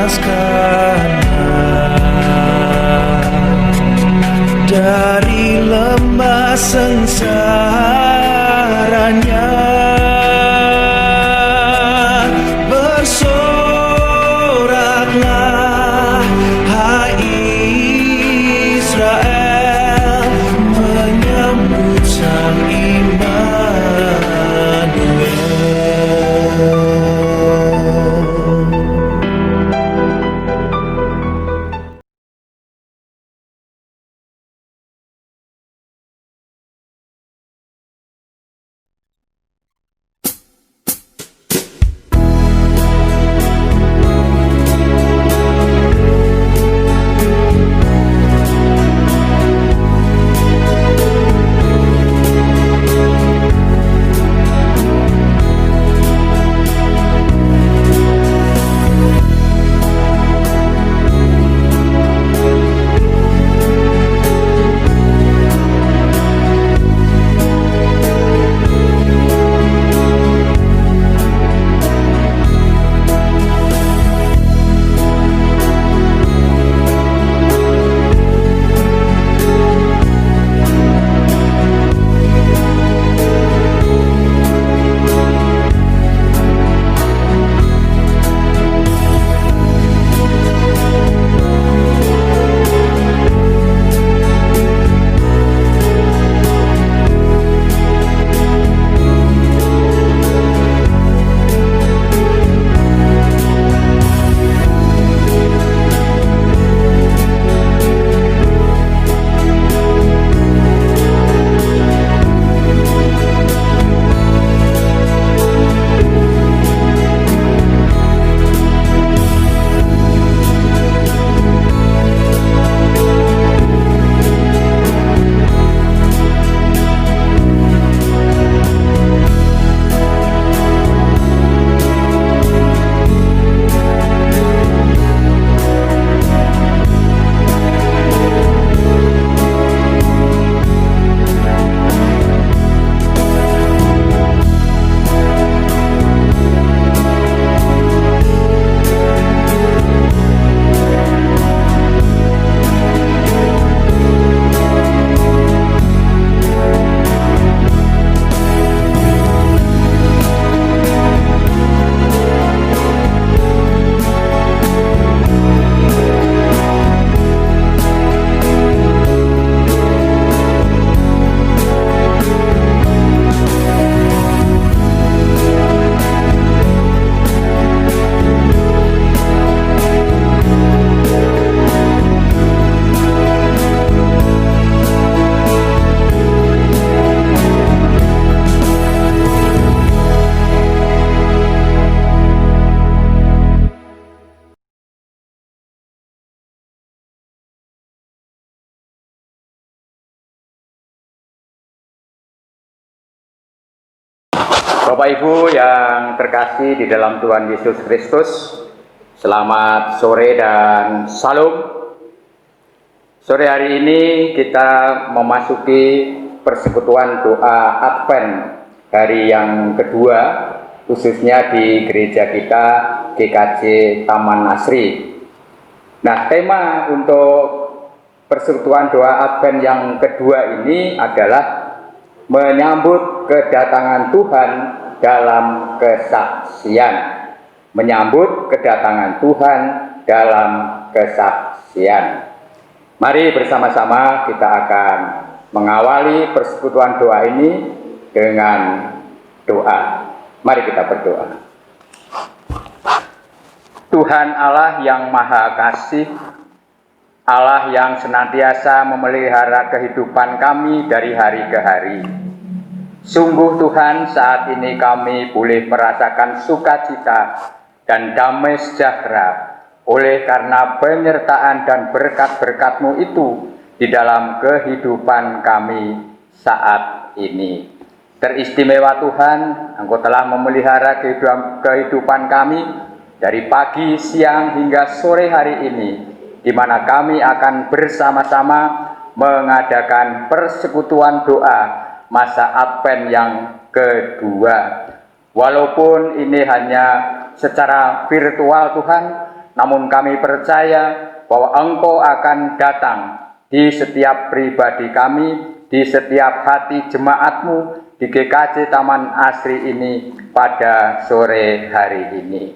lepaskan dari lembah sengsaranya. Bersoraklah, hai Israel, menyambut Sang Immanuel. Bapak Ibu yang terkasih di dalam Tuhan Yesus Kristus, selamat sore dan salam. Sore hari ini kita memasuki persekutuan doa Advent hari yang kedua, khususnya di gereja kita GKJ Taman Asri. Nah, tema untuk persekutuan doa Advent yang kedua ini adalah menyambut kedatangan Tuhan dalam kesaksian. Menyambut kedatangan Tuhan dalam kesaksian. Mari bersama-sama kita akan mengawali persekutuan doa ini dengan doa. Mari kita berdoa. Tuhan Allah yang Maha Kasih, Allah yang senantiasa memelihara kehidupan kami dari hari ke hari. Sungguh Tuhan, saat ini kami boleh merasakan sukacita dan damai sejahtera oleh karena penyertaan dan berkat-berkat-Mu itu di dalam kehidupan kami saat ini. Teristimewa Tuhan, Engkau telah memelihara kehidupan kami dari pagi, siang hingga sore hari ini, di mana kami akan bersama-sama mengadakan persekutuan doa masa Advent yang kedua. Walaupun ini hanya secara virtual Tuhan, namun kami percaya bahwa Engkau akan datang di setiap pribadi kami, di setiap hati jemaat-Mu di GKJ Taman Asri ini pada sore hari ini.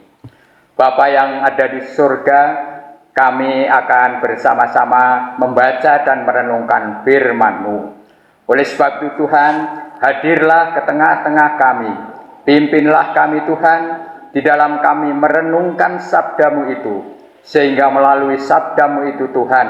Bapa yang ada di surga, kami akan bersama-sama membaca dan merenungkan firman-Mu. Oleh sebab itu Tuhan, hadirlah ke tengah-tengah kami. Pimpinlah kami Tuhan, di dalam kami merenungkan sabda-Mu itu. Sehingga melalui sabda-Mu itu Tuhan,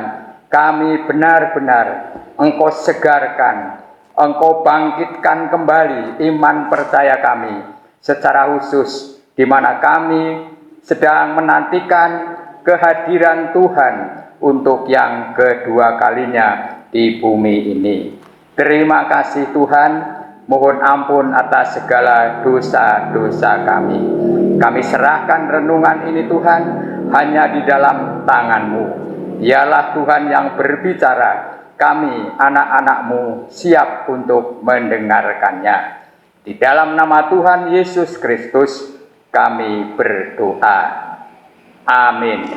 kami benar-benar Engkau segarkan, Engkau bangkitkan kembali iman percaya kami. Secara khusus, di mana kami sedang menantikan kehadiran Tuhan untuk yang kedua kalinya di bumi ini. Terima kasih Tuhan, mohon ampun atas segala dosa-dosa kami. Kami serahkan renungan ini Tuhan hanya di dalam tangan-Mu. Dialah Tuhan yang berbicara, kami anak-anak-Mu siap untuk mendengarkannya. Di dalam nama Tuhan Yesus Kristus kami berdoa. Amin.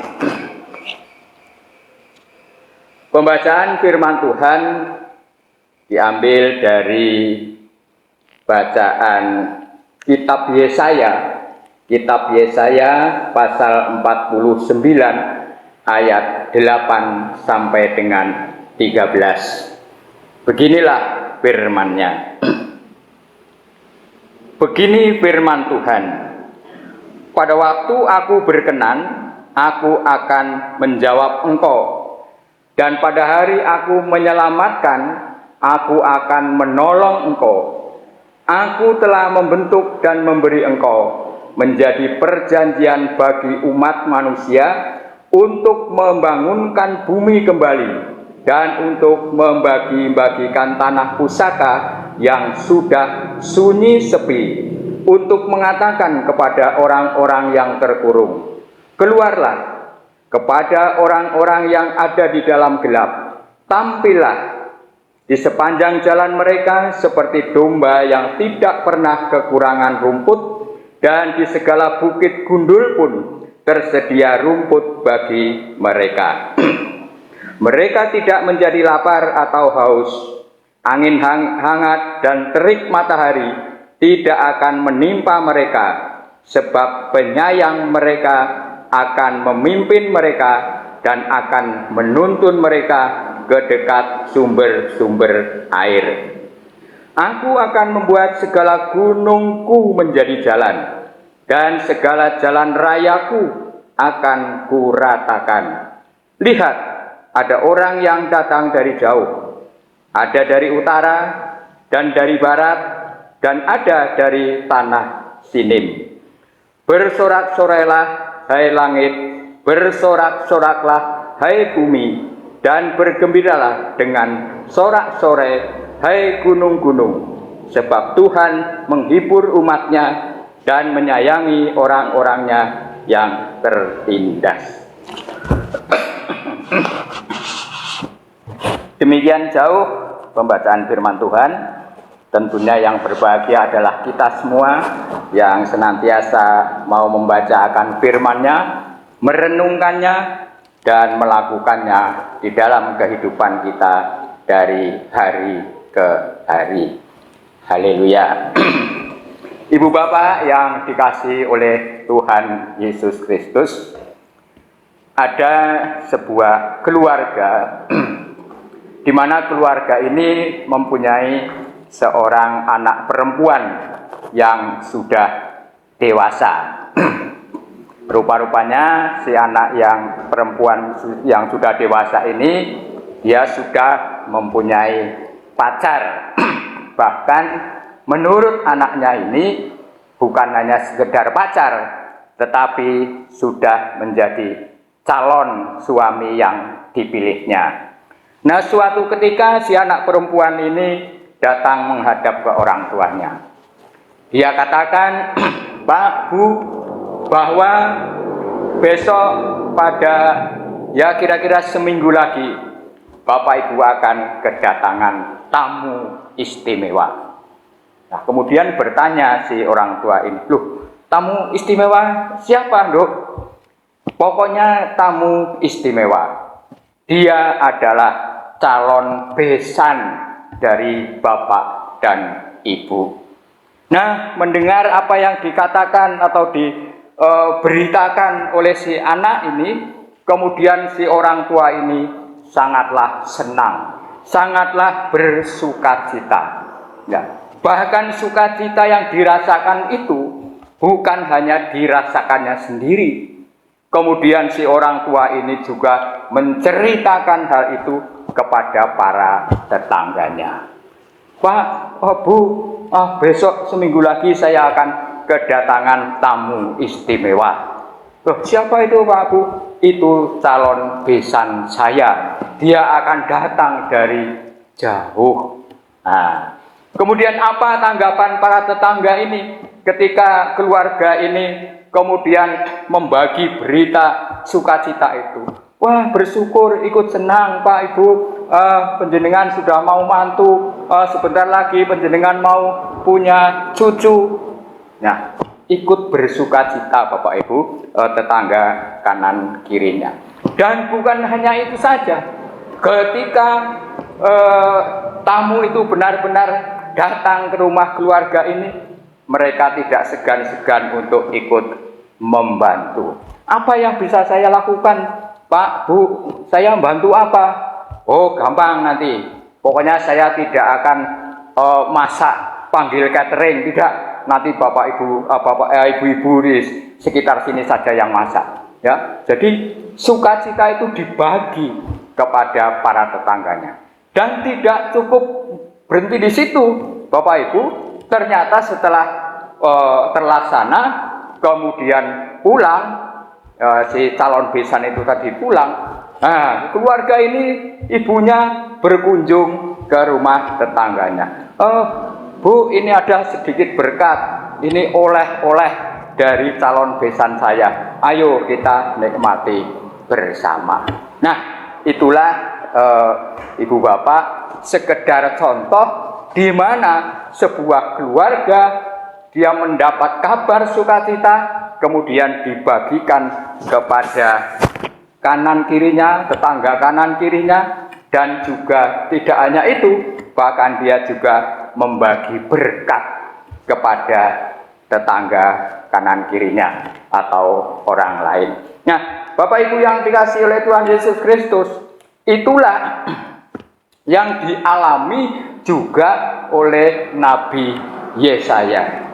Pembacaan firman Tuhan diambil dari bacaan kitab Yesaya pasal 49 ayat 8 sampai dengan 13. Beginilah firman-Nya. Begini firman Tuhan. Pada waktu aku berkenan, aku akan menjawab engkau. Dan pada hari aku menyelamatkan, aku akan menolong engkau. Aku telah membentuk dan memberi engkau menjadi perjanjian bagi umat manusia untuk membangunkan bumi kembali dan untuk membagi-bagikan tanah pusaka yang sudah sunyi sepi, untuk mengatakan kepada orang-orang yang terkurung, keluarlah. Kepada orang-orang yang ada di dalam gelap, tampillah. Di sepanjang jalan mereka seperti domba yang tidak pernah kekurangan rumput, dan di segala bukit gundul pun tersedia rumput bagi mereka. Mereka tidak menjadi lapar atau haus. Angin hangat dan terik matahari tidak akan menimpa mereka, sebab penyayang mereka akan memimpin mereka dan akan menuntun mereka ke dekat sumber-sumber air. Aku akan membuat segala gunungku menjadi jalan, dan segala jalan rayaku akan kuratakan. Lihat, ada orang yang datang dari jauh, ada dari utara dan dari barat, dan ada dari tanah Sinim. Bersorak-sorailah hai langit, bersorak-soraklah hai bumi, dan bergembiralah dengan sorak-sorai hai gunung-gunung, sebab Tuhan menghibur umatnya dan menyayangi orang-orangnya yang tertindas. Demikian jauh pembacaan firman Tuhan. Tentunya yang berbahagia adalah kita semua yang senantiasa mau membaca akan firman-Nya, merenungkannya, dan melakukannya di dalam kehidupan kita dari hari ke hari. Haleluya. Ibu bapak yang dikasihi oleh Tuhan Yesus Kristus, ada sebuah keluarga di mana keluarga ini mempunyai seorang anak perempuan yang sudah dewasa. Rupa-rupanya si anak yang perempuan yang sudah dewasa ini, dia sudah mempunyai pacar. Bahkan menurut anaknya ini bukan hanya sekedar pacar, tetapi sudah menjadi calon suami yang dipilihnya. Nah, suatu ketika si anak perempuan ini datang menghadap ke orang tuanya. Dia katakan, Pak, Bu, bahwa besok pada kira-kira seminggu lagi Bapak Ibu akan kedatangan tamu istimewa. Nah, kemudian bertanya si orang tua ini, loh, tamu istimewa siapa, Dok? Pokoknya tamu istimewa. Dia adalah calon besan dari Bapak dan Ibu. Nah, mendengar apa yang dikatakan atau diberitakan oleh si anak ini, kemudian si orang tua ini sangatlah senang, sangatlah bersukacita. Ya, bahkan sukacita yang dirasakan itu bukan hanya dirasakannya sendiri. Kemudian si orang tua ini juga menceritakan hal itu kepada para tetangganya. Pak, Bu, besok seminggu lagi saya akan kedatangan tamu istimewa. Loh, siapa itu Pak, Bu? Itu calon besan saya. Dia akan datang dari jauh. Nah, kemudian apa tanggapan para tetangga ini ketika keluarga ini kemudian membagi berita sukacita itu? Wah, bersyukur, ikut senang Pak Ibu, penjenengan sudah mau mantu, sebentar lagi penjenengan mau punya cucu. Nah, ikut bersukacita Bapak Ibu, tetangga kanan kirinya. Dan bukan hanya itu saja, ketika tamu itu benar-benar datang ke rumah keluarga ini, mereka tidak segan-segan untuk ikut membantu. Apa yang bisa saya lakukan? Pak, Bu, saya bantu apa? Oh, gampang nanti. Pokoknya saya tidak akan masak, panggil catering, tidak. Nanti Bapak Ibu, ibu-ibu di sekitar sini saja yang masak. Ya, jadi sukacita itu dibagi kepada para tetangganya. Dan tidak cukup berhenti di situ, Bapak Ibu. Ternyata setelah terlaksana, kemudian pulang. Si calon besan itu tadi pulang, nah keluarga ini ibunya berkunjung ke rumah tetangganya. Bu, ini ada sedikit berkat, ini oleh-oleh dari calon besan saya, ayo kita nikmati bersama. Nah, itulah ibu bapak sekedar contoh di mana sebuah keluarga dia mendapat kabar sukacita, kemudian dibagikan kepada kanan kirinya, tetangga kanan kirinya, dan juga tidak hanya itu, bahkan dia juga membagi berkat kepada tetangga kanan kirinya atau orang lain. Nah, Bapak Ibu yang dikasihi oleh Tuhan Yesus Kristus, itulah yang dialami juga oleh Nabi Yesaya.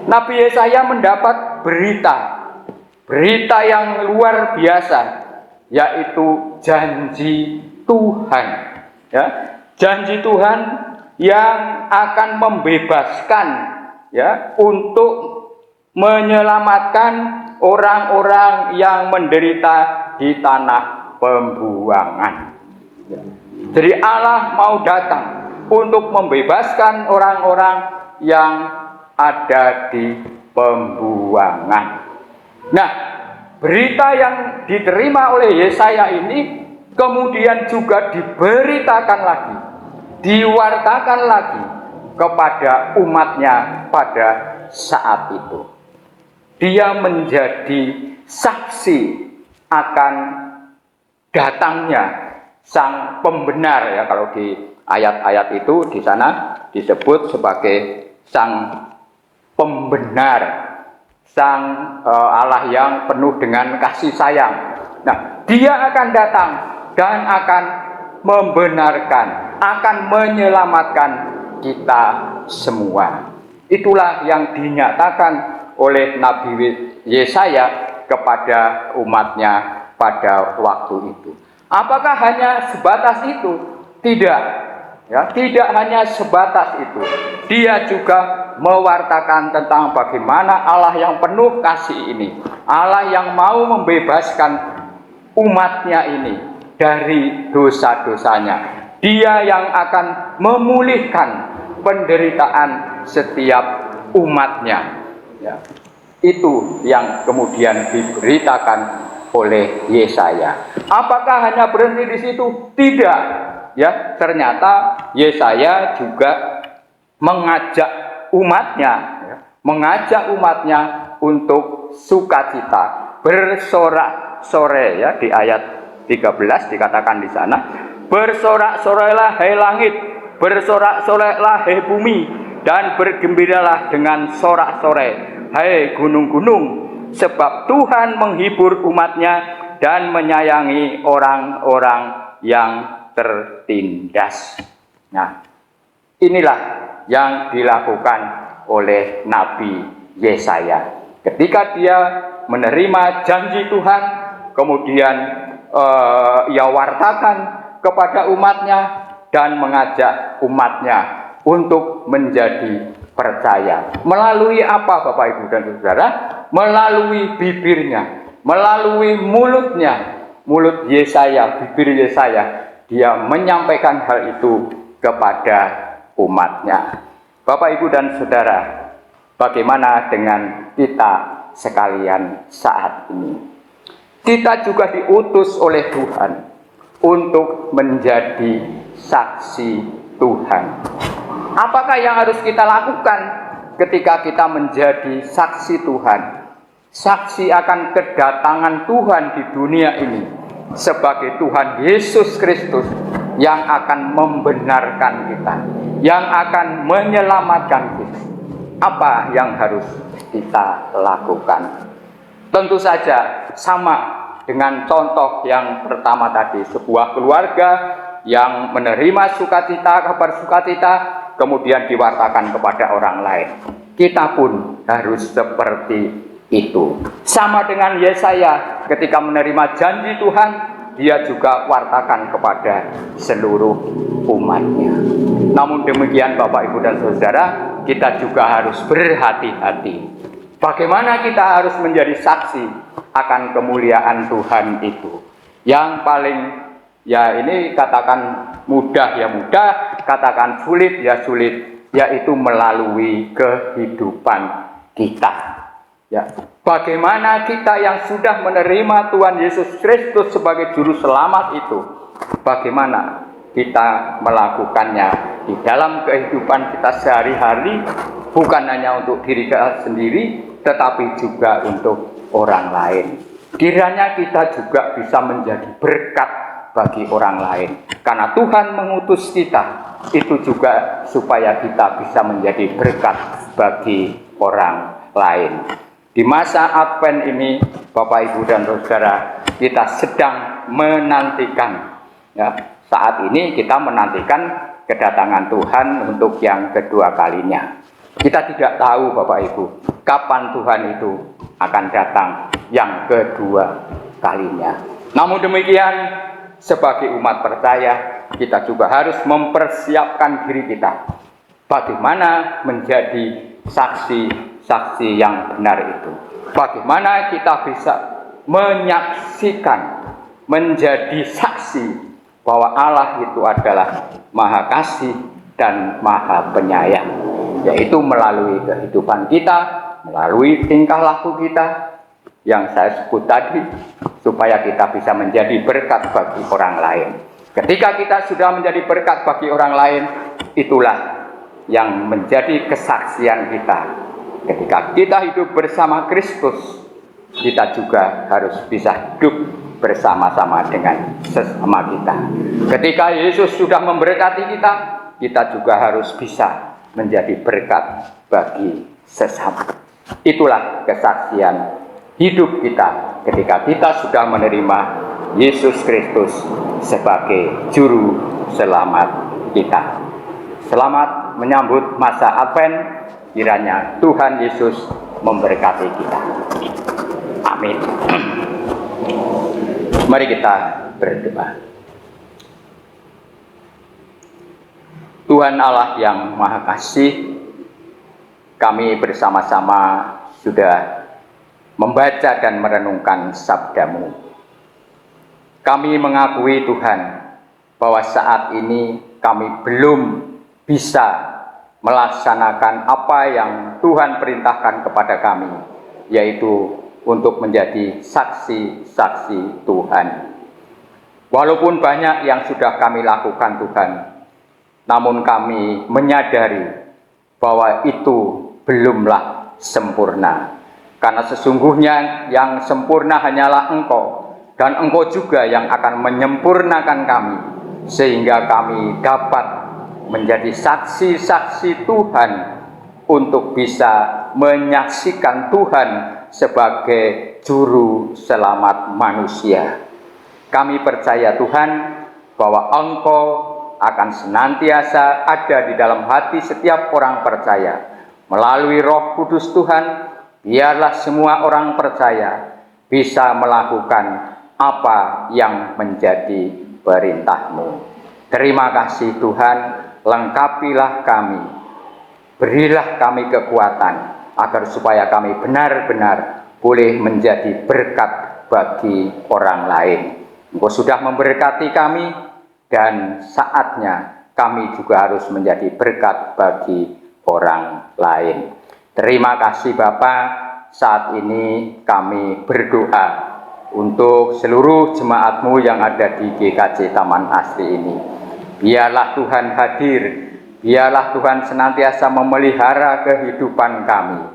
Nabi Yesaya mendapat berita yang luar biasa, yaitu janji Tuhan. Ya, janji Tuhan yang akan membebaskan, ya, untuk menyelamatkan orang-orang yang menderita di tanah pembuangan. Ya. Jadi Allah mau datang untuk membebaskan orang-orang yang ada di pembuangan. Nah, berita yang diterima oleh Yesaya ini kemudian juga diberitakan lagi, diwartakan lagi kepada umatnya pada saat itu. Dia menjadi saksi akan datangnya sang pembenar, ya, kalau di ayat-ayat itu di sana disebut sebagai sang pembenar, sang Allah yang penuh dengan kasih sayang. Nah, dia akan datang dan akan membenarkan, akan menyelamatkan kita semua. Itulah yang dinyatakan oleh Nabi Yesaya kepada umatnya pada waktu itu. Apakah hanya sebatas itu? Tidak. Ya, tidak hanya sebatas itu. Dia juga mewartakan tentang bagaimana Allah yang penuh kasih ini, Allah yang mau membebaskan umatnya ini dari dosa-dosanya. Dia yang akan memulihkan penderitaan setiap umatnya. Ya, itu yang kemudian diberitakan oleh Yesaya. Apakah hanya berhenti di situ? Tidak. Ya, ternyata Yesaya juga mengajak umatnya untuk sukacita, bersorak-sorai, ya, di ayat 13 dikatakan di sana, bersorak-sorailah hai langit, bersorak-sorailah hai bumi, dan bergembiralah dengan sorak-sorai hai gunung-gunung, sebab Tuhan menghibur umatnya dan menyayangi orang-orang yang tertindas. Nah, inilah yang dilakukan oleh Nabi Yesaya ketika dia menerima janji Tuhan, kemudian ia wartakan kepada umatnya dan mengajak umatnya untuk menjadi percaya. Melalui apa, Bapak Ibu dan Saudara? Melalui bibirnya, melalui mulutnya, mulut Yesaya, bibir Yesaya, dia menyampaikan hal itu kepada umatnya. Bapak Ibu dan Saudara, bagaimana dengan kita sekalian saat ini? Kita juga diutus oleh Tuhan untuk menjadi saksi Tuhan. Apakah yang harus kita lakukan ketika kita menjadi saksi Tuhan? Saksi akan kedatangan Tuhan di dunia ini sebagai Tuhan Yesus Kristus yang akan membenarkan kita, yang akan menyelamatkan kita. Apa yang harus kita lakukan? Tentu saja sama dengan contoh yang pertama tadi, sebuah keluarga yang menerima sukacita, kabar sukacita, kemudian diwartakan kepada orang lain. Kita pun harus seperti itu. Sama dengan Yesaya, ketika menerima janji Tuhan, dia juga wartakan kepada seluruh umatnya. Namun demikian, Bapak, Ibu, dan Saudara, kita juga harus berhati-hati. Bagaimana kita harus menjadi saksi akan kemuliaan Tuhan itu? Yang paling, ya ini katakan mudah ya mudah, katakan sulit ya sulit, yaitu melalui kehidupan kita. Ya, bagaimana kita yang sudah menerima Tuhan Yesus Kristus sebagai juru selamat itu, bagaimana kita melakukannya di dalam kehidupan kita sehari-hari, bukan hanya untuk diri kita sendiri, tetapi juga untuk orang lain. Kiranya kita juga bisa menjadi berkat bagi orang lain, karena Tuhan mengutus kita itu juga supaya kita bisa menjadi berkat bagi orang lain. Di masa Advent ini, Bapak, Ibu, dan Saudara, kita sedang menantikan, ya, saat ini kita menantikan kedatangan Tuhan untuk yang kedua kalinya. Kita tidak tahu, Bapak Ibu, kapan Tuhan itu akan datang yang kedua kalinya. Namun demikian, sebagai umat percaya, kita juga harus mempersiapkan diri kita bagaimana menjadi saksi-saksi yang benar itu. Bagaimana kita bisa menyaksikan, menjadi saksi bahwa Allah itu adalah Maha Kasih dan Maha Penyayang, yaitu melalui kehidupan kita, melalui tingkah laku kita yang saya sebut tadi, supaya kita bisa menjadi berkat bagi orang lain. Ketika kita sudah menjadi berkat bagi orang lain, itulah yang menjadi kesaksian kita. Ketika kita hidup bersama Kristus, kita juga harus bisa hidup bersama-sama dengan sesama kita. Ketika Yesus sudah memberkati kita, kita juga harus bisa menjadi berkat bagi sesama. Itulah kesaksian hidup kita ketika kita sudah menerima Yesus Kristus sebagai juru selamat kita. Selamat menyambut masa Advent. Kiranya Tuhan Yesus memberkati kita. Amin. Mari kita berdoa. Tuhan Allah yang Maha Kasih, kami bersama-sama sudah membaca dan merenungkan sabda-Mu. Kami mengakui Tuhan bahwa saat ini kami belum bisa melaksanakan apa yang Tuhan perintahkan kepada kami, yaitu untuk menjadi saksi-saksi Tuhan. Walaupun banyak yang sudah kami lakukan Tuhan, namun kami menyadari bahwa itu belumlah sempurna. Karena sesungguhnya yang sempurna hanyalah Engkau, dan Engkau juga yang akan menyempurnakan kami, sehingga kami dapat menjadi saksi-saksi Tuhan untuk bisa menyaksikan Tuhan sebagai juru selamat manusia. Kami percaya Tuhan bahwa Engkau akan senantiasa ada di dalam hati setiap orang percaya. Melalui Roh Kudus Tuhan, biarlah semua orang percaya bisa melakukan apa yang menjadi perintah-Mu. Terima kasih Tuhan, lengkapilah kami, berilah kami kekuatan agar supaya kami benar-benar boleh menjadi berkat bagi orang lain. Engkau sudah memberkati kami, dan saatnya kami juga harus menjadi berkat bagi orang lain. Terima kasih Bapa. Saat ini kami berdoa untuk seluruh jemaat-Mu yang ada di GKJ Taman Asri ini. Biarlah Tuhan hadir, biarlah Tuhan senantiasa memelihara kehidupan kami.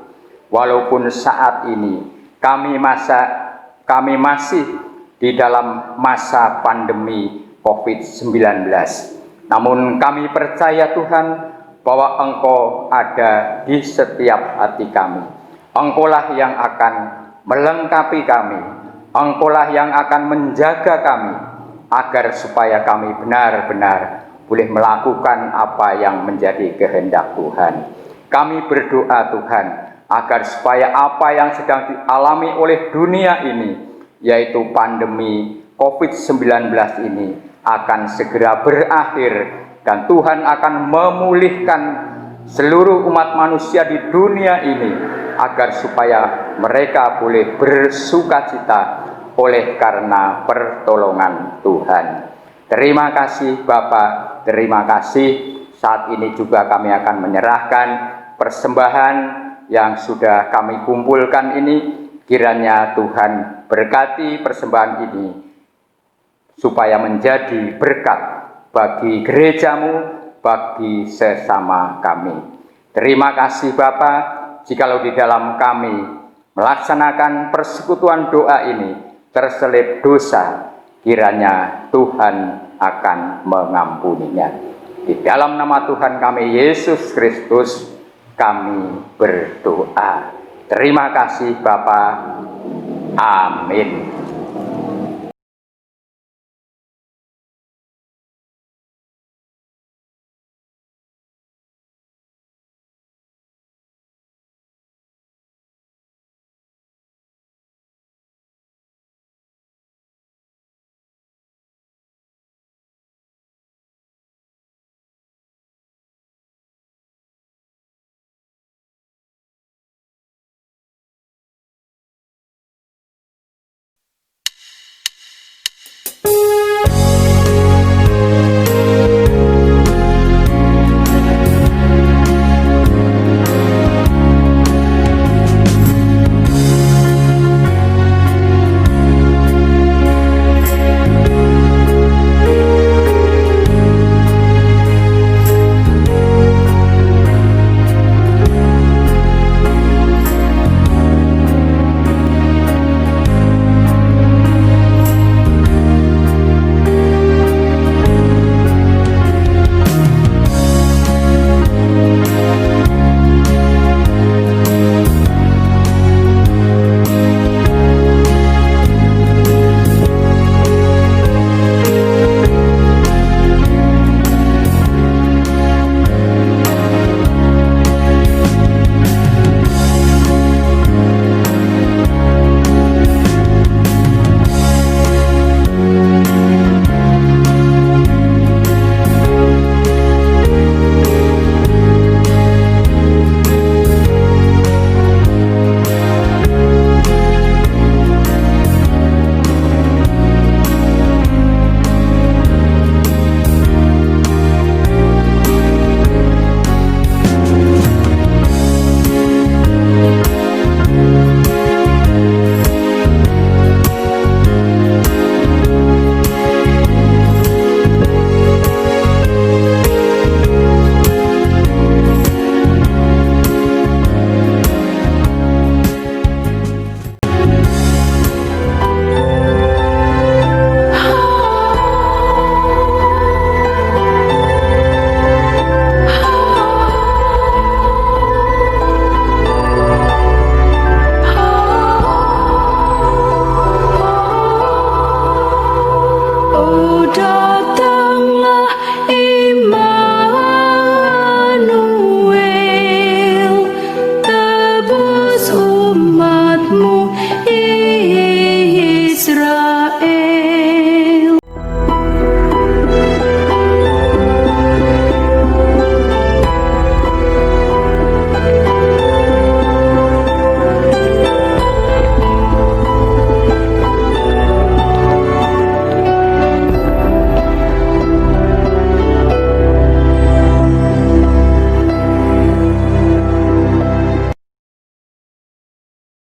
Walaupun saat ini kami masih di dalam masa pandemi COVID-19. Namun kami percaya Tuhan bahwa Engkau ada di setiap hati kami. Engkaulah yang akan melengkapi kami. Engkaulah yang akan menjaga kami, agar supaya kami benar-benar boleh melakukan apa yang menjadi kehendak Tuhan. Kami berdoa Tuhan, agar supaya apa yang sedang dialami oleh dunia ini, yaitu pandemi COVID-19 ini, akan segera berakhir, dan Tuhan akan memulihkan seluruh umat manusia di dunia ini, agar supaya mereka boleh bersukacita oleh karena pertolongan Tuhan. Terima kasih Bapa, terima kasih. Saat ini juga kami akan menyerahkan persembahan yang sudah kami kumpulkan ini. Kiranya Tuhan berkati persembahan ini supaya menjadi berkat bagi gereja-Mu, bagi sesama kami. Terima kasih Bapa, jikalau di dalam kami melaksanakan persekutuan doa ini terselip dosa, kiranya Tuhan akan mengampuninya. Di dalam nama Tuhan kami Yesus Kristus kami berdoa. Terima kasih Bapa. Amin. mu